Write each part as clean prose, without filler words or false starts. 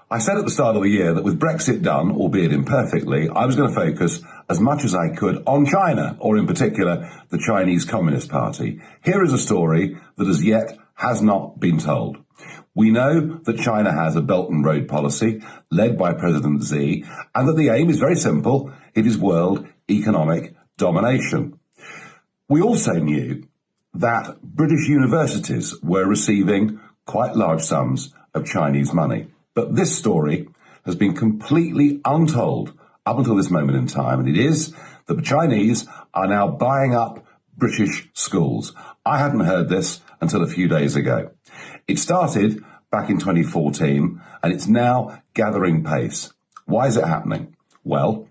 I said at the start of the year that with Brexit done, albeit imperfectly, I was going to focus as much as I could on China, or in particular, the Chinese Communist Party. Here is a story that as yet has not been told. We know that China has a Belt and Road policy led by President Xi, and that the aim is very simple. It is world economic domination. We also knew that British universities were receiving quite large sums of Chinese money. But this story has been completely untold up until this moment in time, and it is that the Chinese are now buying up British schools. I hadn't heard this until a few days ago. It started back in 2014, and it's now gathering pace. Why is it happening? Well,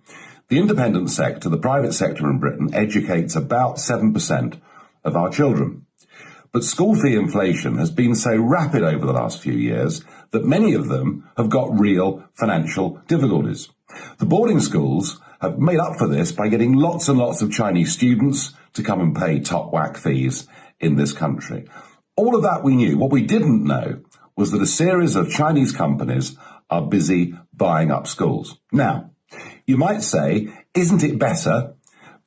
the independent sector, the private sector in Britain, educates about 7% of our children. But school fee inflation has been so rapid over the last few years that many of them have got real financial difficulties. The boarding schools have made up for this by getting lots and lots of Chinese students to come and pay top whack fees in this country. All of that we knew. What we didn't know was that a series of Chinese companies are busy buying up schools. Now, you might say, isn't it better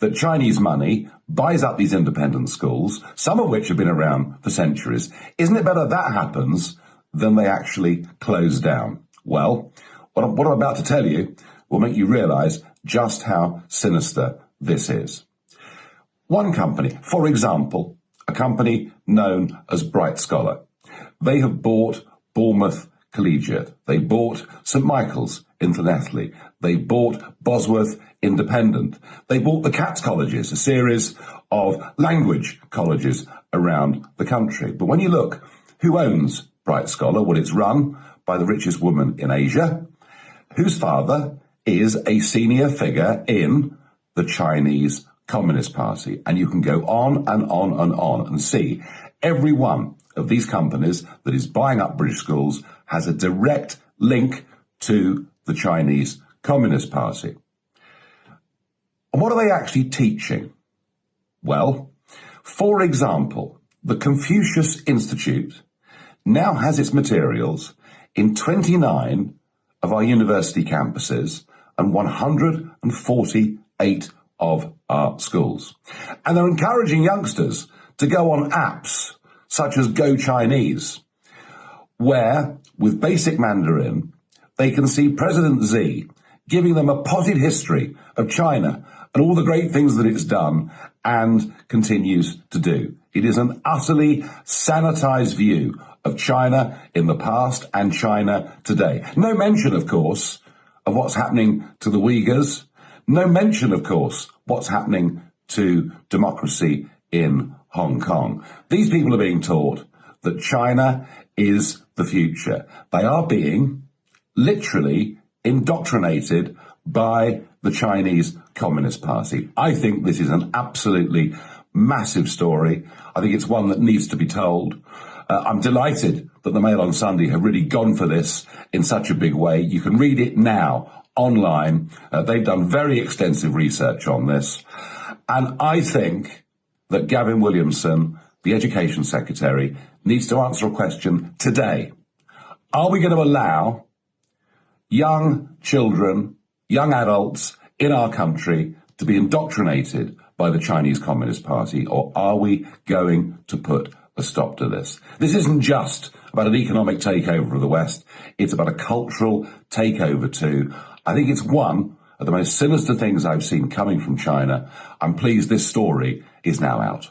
that Chinese money buys up these independent schools, some of which have been around for centuries? Isn't it better that happens than they actually close down? Well, what I'm about to tell you will make you realise just how sinister this is. One company, for example, a company known as Bright Scholar, they have bought Bournemouth Collegiate. They bought St Michael's in Llanelli. They bought Bosworth Independent. They bought the Cats Colleges, a series of language colleges around the country. But when you look, who owns Bright Scholar? Well, it's run by the richest woman in Asia, whose father is a senior figure in the Chinese Communist Party. And you can go on and on and on and see every one of these companies that is buying up British schools has a direct link to the Chinese Communist Party. And what are they actually teaching? Well, for example, the Confucius Institute now has its materials in 29 of our university campuses and 148 of our schools. And they're encouraging youngsters to go on apps such as Go Chinese, where, with basic Mandarin, they can see President Xi giving them a potted history of China and all the great things that it's done and continues to do. It is an utterly sanitized view of China in the past and China today. No mention, of course, of what's happening to the Uyghurs. No mention, of course, what's happening to democracy in Hong Kong. These people are being taught that China is the future. They are being literally indoctrinated by the Chinese Communist Party. I think this is an absolutely massive story. I think it's one that needs to be told. I'm delighted that the Mail on Sunday have really gone for this in such a big way. You can read it now online. They've done very extensive research on this. And I think that Gavin Williamson, the Education Secretary, needs to answer a question today. Are we going to allow young children, young adults in our country to be indoctrinated by the Chinese Communist Party, or are we going to put a stop to this? This isn't just about an economic takeover of the West. It's about a cultural takeover too. I think it's one of the most sinister things I've seen coming from China. I'm pleased this story is now out.